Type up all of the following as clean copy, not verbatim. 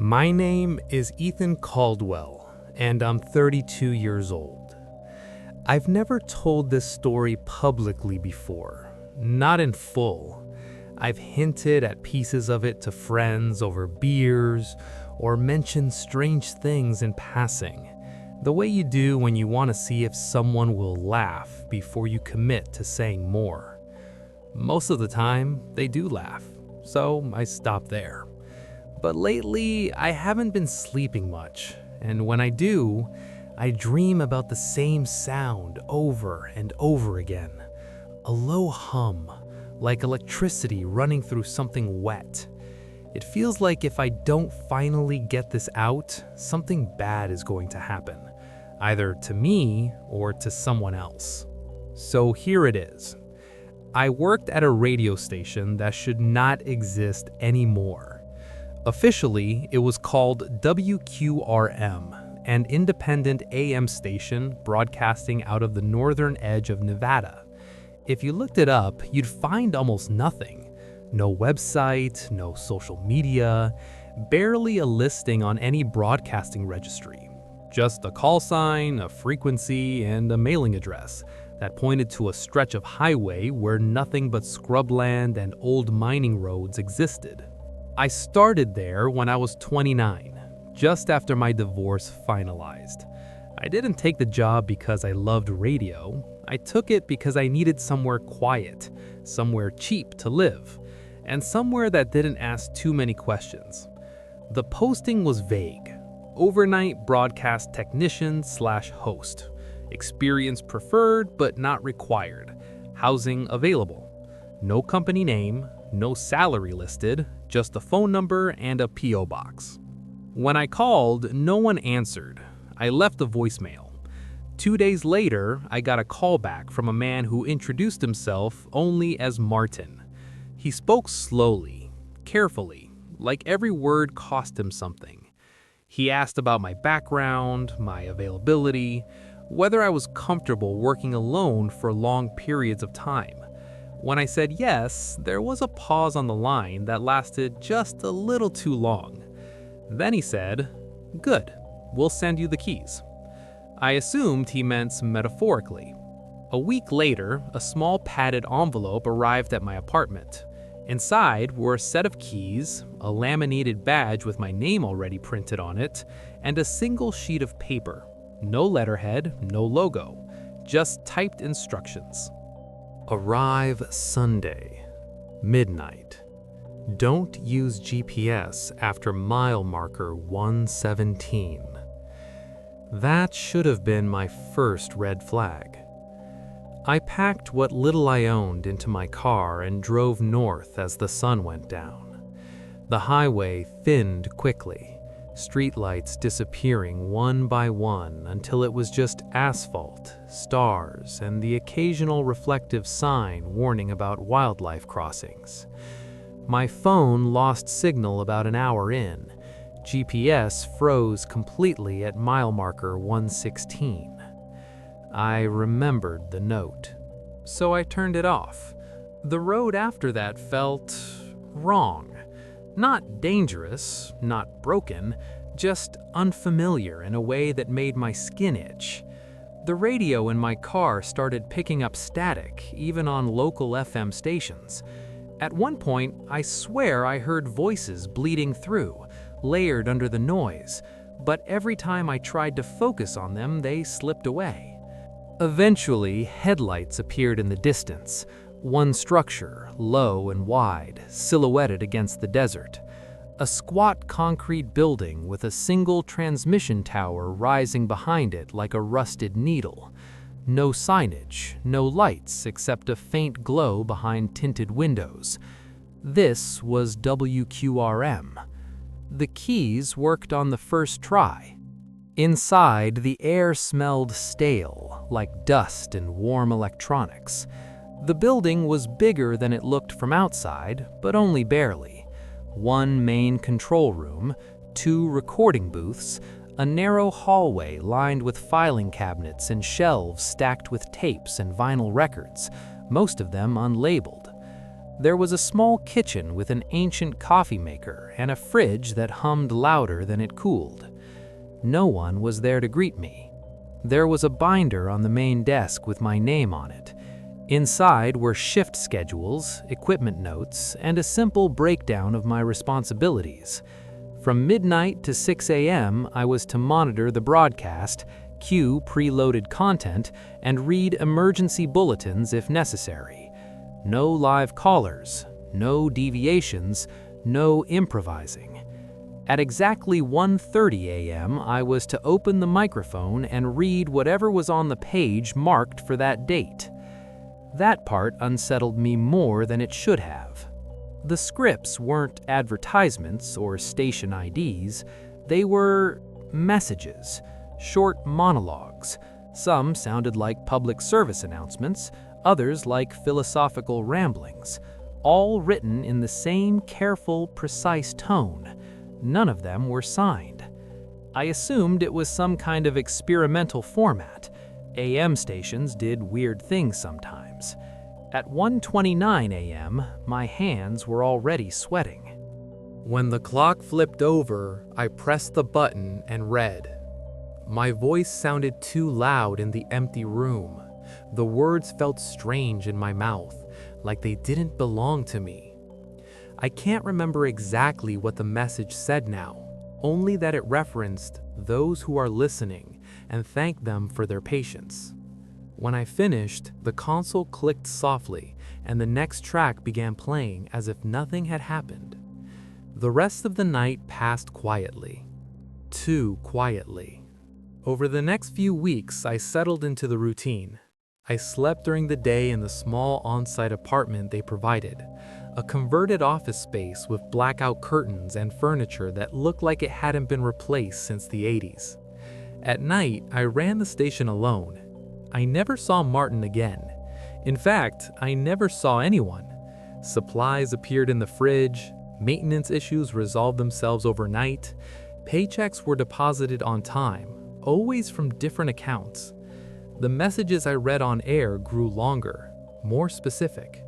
My name is Ethan Caldwell, and I'm 32 years old. I've never told this story publicly before, not in full. I've hinted at pieces of it to friends over beers, or mentioned strange things in passing, the way you do when you want to see if someone will laugh before you commit to saying more. Most of the time, they do laugh, so I stop there. But lately, I haven't been sleeping much, and when I do, I dream about the same sound over and over again. A low hum, like electricity running through something wet. It feels like if I don't finally get this out, something bad is going to happen, either to me or to someone else. So here it is. I worked at a radio station that should not exist anymore. Officially, it was called WQRM, an independent AM station broadcasting out of the northern edge of Nevada. If you looked it up, you'd find almost nothing. No website, no social media, barely a listing on any broadcasting registry. Just a call sign, a frequency, and a mailing address that pointed to a stretch of highway where nothing but scrubland and old mining roads existed. I started there when I was 29, just after my divorce finalized. I didn't take the job because I loved radio. I took it because I needed somewhere quiet, somewhere cheap to live, and somewhere that didn't ask too many questions. The posting was vague. Overnight broadcast technician/host. Experience preferred but not required. Housing available. No company name, no salary listed, just a phone number and a P.O. box. When I called, no one answered. I left a voicemail. 2 days later, I got a call back from a man who introduced himself only as Martin. He spoke slowly, carefully, like every word cost him something. He asked about my background, my availability, whether I was comfortable working alone for long periods of time. When I said yes, there was a pause on the line that lasted just a little too long. Then he said, "Good, we'll send you the keys." I assumed he meant metaphorically. A week later, a small padded envelope arrived at my apartment. Inside were a set of keys, a laminated badge with my name already printed on it, and a single sheet of paper. No letterhead, no logo, just typed instructions. Arrive Sunday, midnight. Don't use GPS after mile marker 117. That should have been my first red flag. I packed what little I owned into my car and drove north as the sun went down. The highway thinned quickly, streetlights disappearing one by one until it was just asphalt, stars, and the occasional reflective sign warning about wildlife crossings. My phone lost signal about an hour in. GPS froze completely at mile marker 116. I remembered the note, so I turned it off. The road after that felt wrong. Not dangerous, not broken, just unfamiliar in a way that made my skin itch. The radio in my car started picking up static, even on local FM stations. At one point, I swear I heard voices bleeding through, layered under the noise, but every time I tried to focus on them, they slipped away. Eventually, headlights appeared in the distance, one structure, low and wide, silhouetted against the desert. A squat concrete building with a single transmission tower rising behind it like a rusted needle. No signage, no lights except a faint glow behind tinted windows. This was WQRM. The keys worked on the first try. Inside, the air smelled stale, like dust and warm electronics. The building was bigger than it looked from outside, but only barely. One main control room, 2 recording booths, a narrow hallway lined with filing cabinets and shelves stacked with tapes and vinyl records, most of them unlabeled. There was a small kitchen with an ancient coffee maker and a fridge that hummed louder than it cooled. No one was there to greet me. There was a binder on the main desk with my name on it. Inside were shift schedules, equipment notes, and a simple breakdown of my responsibilities. From midnight to 6 a.m., I was to monitor the broadcast, queue preloaded content, and read emergency bulletins if necessary. No live callers, no deviations, no improvising. At exactly 1:30 a.m., I was to open the microphone and read whatever was on the page marked for that date. That part unsettled me more than it should have. The scripts weren't advertisements or station IDs, they were messages, short monologues. Some sounded like public service announcements, others like philosophical ramblings, all written in the same careful, precise tone. None of them were signed. I assumed it was some kind of experimental format. AM stations did weird things sometimes. At 1:29 a.m., my hands were already sweating. When the clock flipped over, I pressed the button and read. My voice sounded too loud in the empty room. The words felt strange in my mouth, like they didn't belong to me. I can't remember exactly what the message said now, only that it referenced those who are listening and thanked them for their patience. When I finished, the console clicked softly and the next track began playing as if nothing had happened. The rest of the night passed quietly. Too quietly. Over the next few weeks, I settled into the routine. I slept during the day in the small on-site apartment they provided, a converted office space with blackout curtains and furniture that looked like it hadn't been replaced since the 80s. At night, I ran the station alone. I never saw Martin again. In fact, I never saw anyone. Supplies appeared in the fridge, maintenance issues resolved themselves overnight, paychecks were deposited on time, always from different accounts. The messages I read on air grew longer, more specific.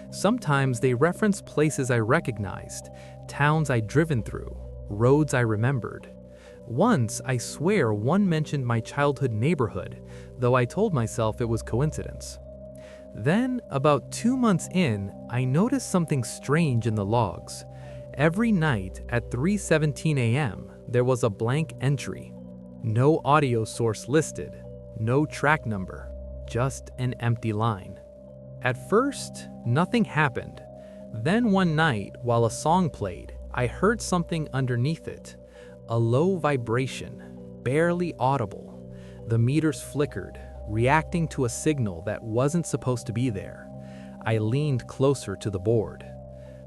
Sometimes they referenced places I recognized, towns I'd driven through, roads I remembered. Once, I swear one mentioned my childhood neighborhood, though I told myself it was coincidence. Then, about 2 months in, I noticed something strange in the logs. Every night at 3:17 a.m., there was a blank entry. No audio source listed, no track number, just an empty line. At first, nothing happened. Then one night, while a song played, I heard something underneath it. A low vibration, barely audible. The meters flickered, reacting to a signal that wasn't supposed to be there. I leaned closer to the board.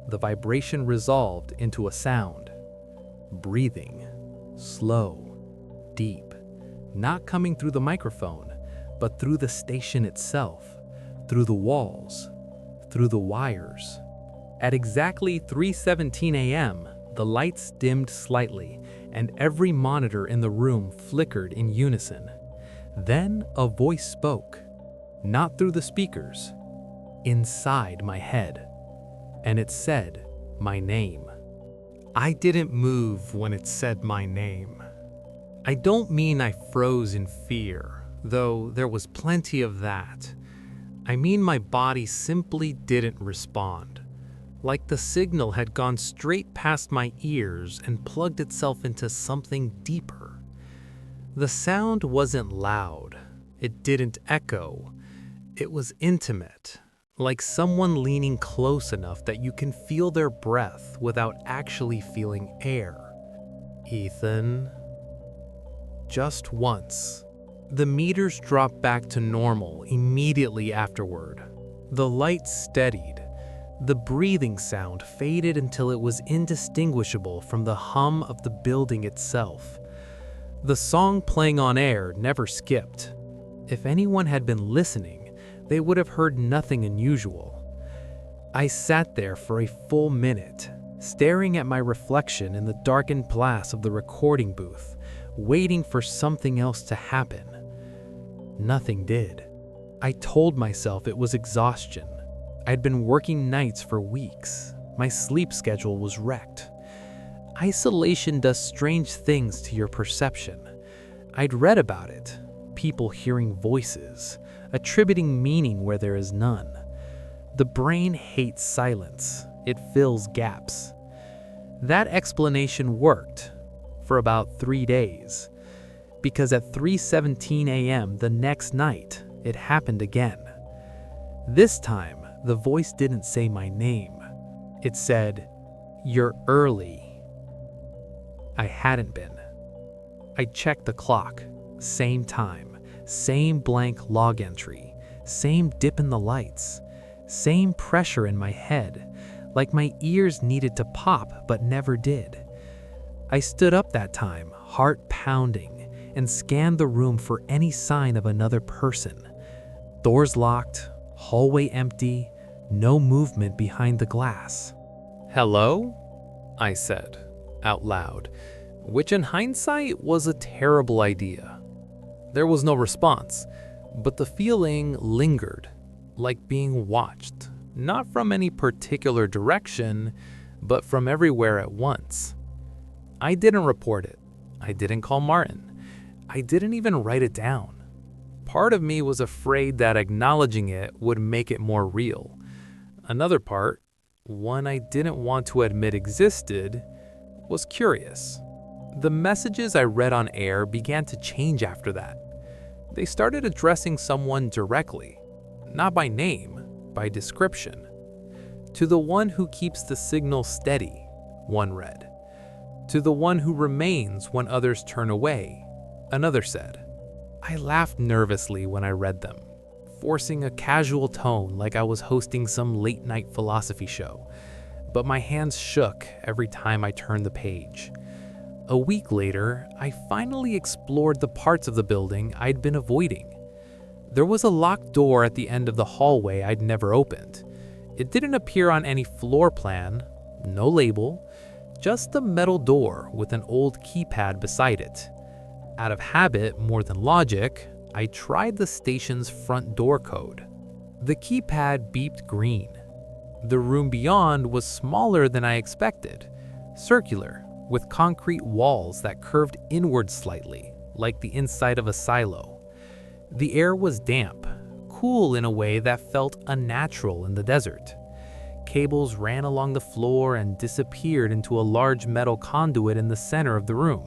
The vibration resolved into a sound. Breathing. Slow. Deep. Not coming through the microphone, but through the station itself. Through the walls. Through the wires. At exactly 3:17 a.m., the lights dimmed slightly, and every monitor in the room flickered in unison. Then a voice spoke, not through the speakers, inside my head. And it said my name. I didn't move when it said my name. I don't mean I froze in fear, though there was plenty of that. I mean my body simply didn't respond. Like the signal had gone straight past my ears and plugged itself into something deeper. The sound wasn't loud. It didn't echo. It was intimate, like someone leaning close enough that you can feel their breath without actually feeling air. Ethan. Just once. The meters dropped back to normal immediately afterward. The light steadied. The breathing sound faded until it was indistinguishable from the hum of the building itself. The song playing on air never skipped. If anyone had been listening, they would have heard nothing unusual. I sat there for a full minute, staring at my reflection in the darkened glass of the recording booth, waiting for something else to happen. Nothing did. I told myself it was exhaustion. I'd been working nights for weeks. My sleep schedule was wrecked. Isolation does strange things to your perception. I'd read about it. People hearing voices, attributing meaning where there is none. The brain hates silence. It fills gaps. That explanation worked for about 3 days, because at 3:17 a.m. the next night, it happened again. This time, the voice didn't say my name. It said, "You're early." I hadn't been. I checked the clock. Same time, same blank log entry, same dip in the lights, same pressure in my head, like my ears needed to pop but never did. I stood up that time, heart pounding, and scanned the room for any sign of another person. Doors locked, hallway empty, no movement behind the glass. "Hello?" I said, out loud, which in hindsight was a terrible idea. There was no response, but the feeling lingered, like being watched, not from any particular direction, but from everywhere at once. I didn't report it. I didn't call Martin. I didn't even write it down. Part of me was afraid that acknowledging it would make it more real. Another part, one I didn't want to admit existed, was curious. The messages I read on air began to change after that. They started addressing someone directly, not by name, by description. "To the one who keeps the signal steady," one read. "To the one who remains when others turn away," another said. I laughed nervously when I read them, forcing a casual tone like I was hosting some late-night philosophy show, but my hands shook every time I turned the page. A week later, I finally explored the parts of the building I'd been avoiding. There was a locked door at the end of the hallway I'd never opened. It didn't appear on any floor plan, no label, just a metal door with an old keypad beside it. Out of habit more than logic, I tried the station's front door code. The keypad beeped green. The room beyond was smaller than I expected, circular, with concrete walls that curved inward slightly, like the inside of a silo. The air was damp, cool in a way that felt unnatural in the desert. Cables ran along the floor and disappeared into a large metal conduit in the center of the room.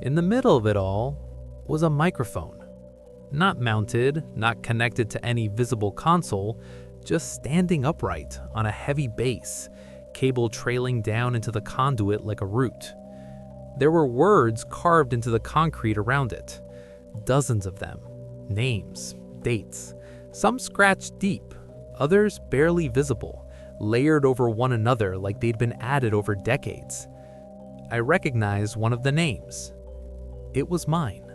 In the middle of it all was a microphone. Not mounted, not connected to any visible console, just standing upright on a heavy base, cable trailing down into the conduit like a root. There were words carved into the concrete around it. Dozens of them. Names, dates. Some scratched deep, others barely visible, layered over one another like they'd been added over decades. I recognized one of the names. It was mine.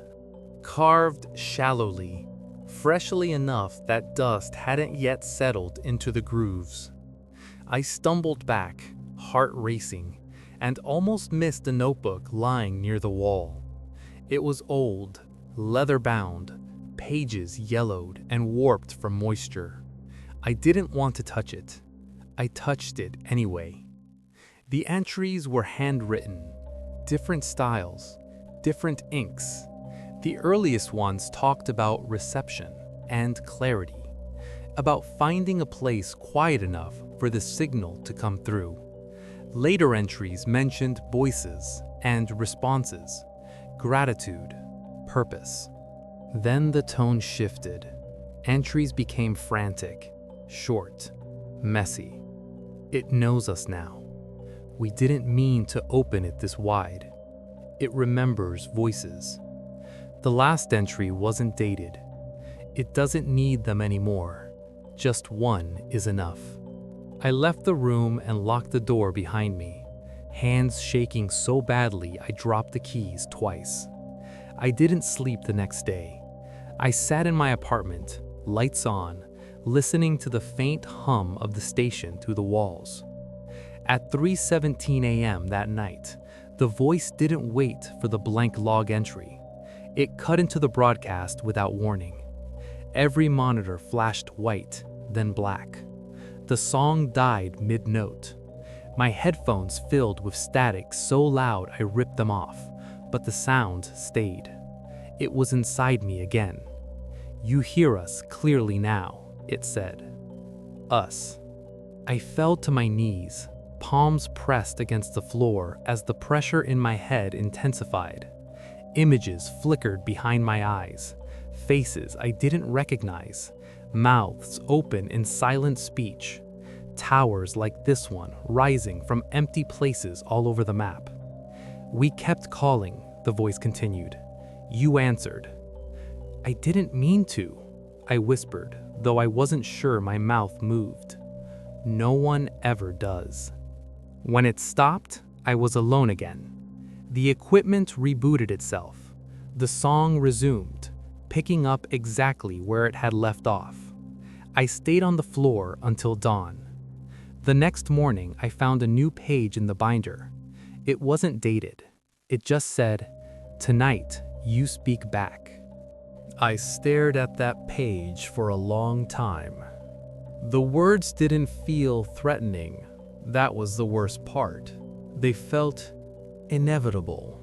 Carved shallowly, freshly enough that dust hadn't yet settled into the grooves. I stumbled back, heart racing, and almost missed a notebook lying near the wall. It was old, leather-bound, pages yellowed and warped from moisture. I didn't want to touch it. I touched it anyway. The entries were handwritten, different styles, different inks. The earliest ones talked about reception and clarity, about finding a place quiet enough for the signal to come through. Later entries mentioned voices and responses, gratitude, purpose. Then the tone shifted. Entries became frantic, short, messy. It knows us now. We didn't mean to open it this wide. It remembers voices. The last entry wasn't dated. It doesn't need them anymore. Just one is enough. I left the room and locked the door behind me, hands shaking so badly I dropped the keys twice. I didn't sleep the next day. I sat in my apartment, lights on, listening to the faint hum of the station through the walls. At 3:17 a.m. that night, the voice didn't wait for the blank log entry. It cut into the broadcast without warning. Every monitor flashed white, then black. The song died mid-note. My headphones filled with static so loud I ripped them off, but the sound stayed. It was inside me again. "You hear us clearly now," it said. Us. I fell to my knees, palms pressed against the floor as the pressure in my head intensified. Images flickered behind my eyes, faces I didn't recognize, mouths open in silent speech, towers like this one rising from empty places all over the map. "We kept calling," the voice continued. "You answered." "I didn't mean to," I whispered, though I wasn't sure my mouth moved. No one ever does. When it stopped, I was alone again. The equipment rebooted itself. The song resumed, picking up exactly where it had left off. I stayed on the floor until dawn. The next morning, I found a new page in the binder. It wasn't dated. It just said, "Tonight, you speak back." I stared at that page for a long time. The words didn't feel threatening. That was the worst part. They felt inevitable,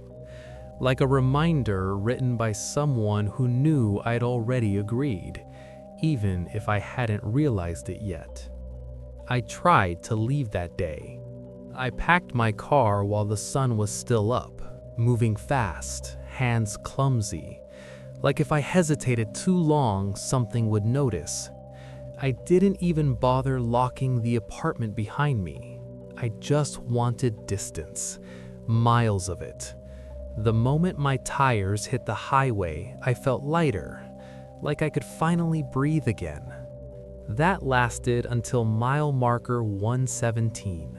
like a reminder written by someone who knew I'd already agreed, even if I hadn't realized it yet. I tried to leave that day. I packed my car while the sun was still up, moving fast, hands clumsy, like if I hesitated too long, something would notice. I didn't even bother locking the apartment behind me. I just wanted distance, miles of it. The moment my tires hit the highway, I felt lighter, like I could finally breathe again. That lasted until mile marker 117.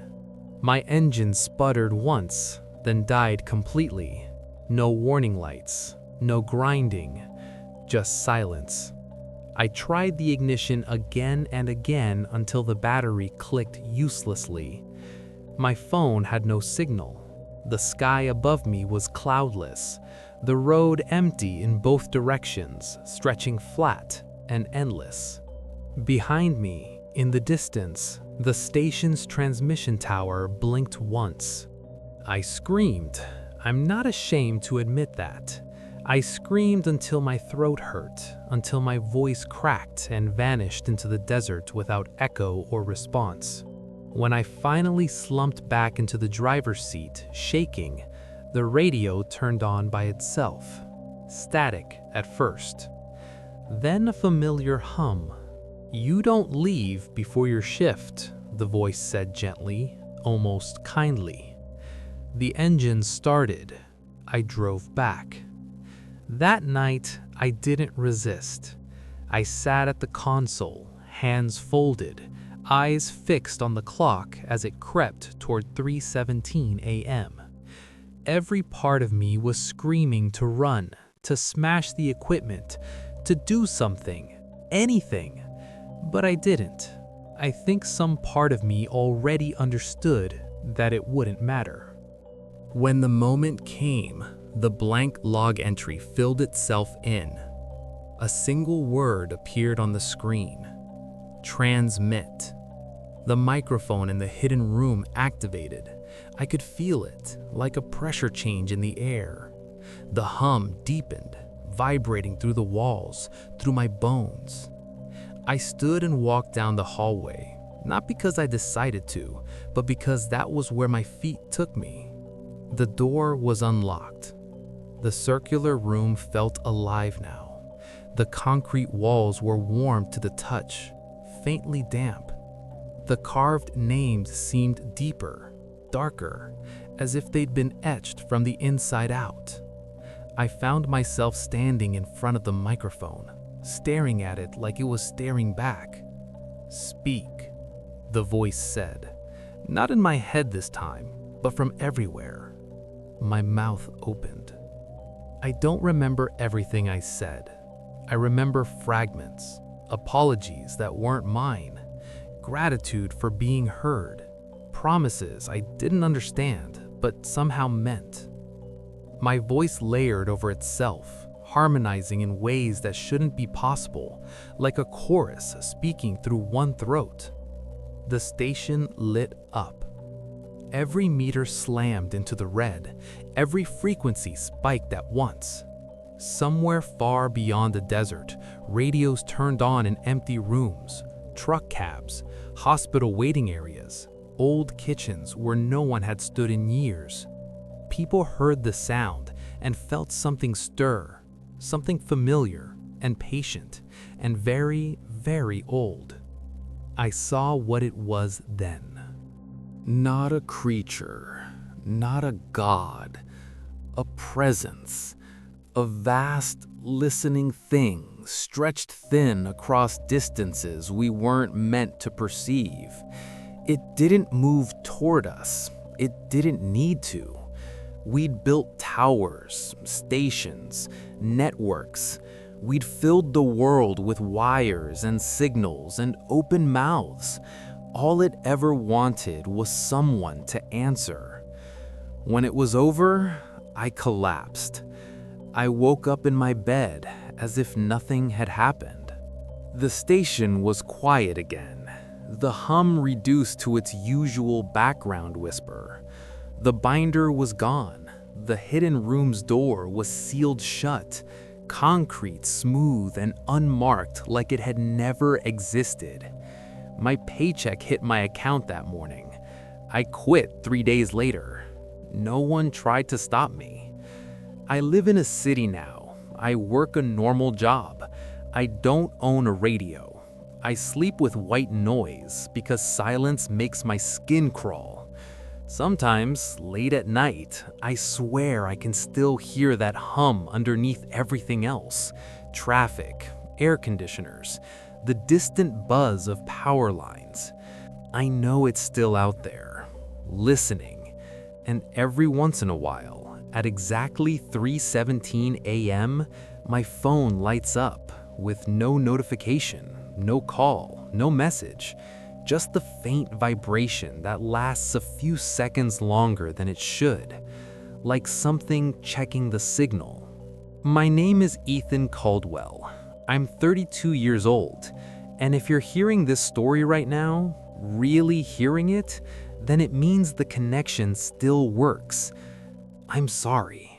My engine sputtered once, then died completely. No warning lights, no grinding, just silence. I tried the ignition again and again until the battery clicked uselessly. My phone had no signal. The sky above me was cloudless, the road empty in both directions, stretching flat and endless. Behind me, in the distance, the station's transmission tower blinked once. I screamed. I'm not ashamed to admit that. I screamed until my throat hurt, until my voice cracked and vanished into the desert without echo or response. When I finally slumped back into the driver's seat, shaking, the radio turned on by itself, static at first. Then a familiar hum. "You don't leave before your shift," the voice said gently, almost kindly. The engine started. I drove back. That night, I didn't resist. I sat at the console, hands folded, eyes fixed on the clock as it crept toward 3:17 a.m. Every part of me was screaming to run, to smash the equipment, to do something, anything. But I didn't. I think some part of me already understood that it wouldn't matter. When the moment came, the blank log entry filled itself in. A single word appeared on the screen. Transmit. The microphone in the hidden room activated. I could feel it, like a pressure change in the air. The hum deepened, vibrating through the walls, through my bones. I stood and walked down the hallway, not because I decided to, but because that was where my feet took me. The door was unlocked. The circular room felt alive now. The concrete walls were warm to the touch, faintly damp. The carved names seemed deeper, darker, as if they'd been etched from the inside out. I found myself standing in front of the microphone, staring at it like it was staring back. "Speak," the voice said. Not in my head this time, but from everywhere. My mouth opened. I don't remember everything I said. I remember fragments, apologies that weren't mine, gratitude for being heard, promises I didn't understand but somehow meant. My voice layered over itself, harmonizing in ways that shouldn't be possible, like a chorus speaking through one throat. The station lit up. Every meter slammed into the red, every frequency spiked at once. Somewhere far beyond the desert, radios turned on in empty rooms, truck cabs, hospital waiting areas, old kitchens where no one had stood in years. People heard the sound and felt something stir, something familiar and patient and very, very old. I saw what it was then. Not a creature, not a god, a presence, a vast, listening thing stretched thin across distances we weren't meant to perceive. It didn't move toward us. It didn't need to. We'd built towers, stations, networks. We'd filled the world with wires and signals and open mouths. All it ever wanted was someone to answer. When it was over, I collapsed. I woke up in my bed as if nothing had happened. The station was quiet again, the hum reduced to its usual background whisper. The binder was gone. The hidden room's door was sealed shut, concrete smooth and unmarked like it had never existed. My paycheck hit my account that morning. I quit 3 days later. No one tried to stop me. I live in a city now. I work a normal job. I don't own a radio. I sleep with white noise because silence makes my skin crawl. Sometimes, late at night, I swear I can still hear that hum underneath everything else. Traffic, air conditioners, the distant buzz of power lines. I know it's still out there, listening, and every once in a while, at exactly 3:17 a.m., my phone lights up with no notification, no call, no message, just the faint vibration that lasts a few seconds longer than it should, like something checking the signal. My name is Ethan Caldwell. I'm 32 years old, and if you're hearing this story right now, really hearing it, then it means the connection still works. I'm sorry.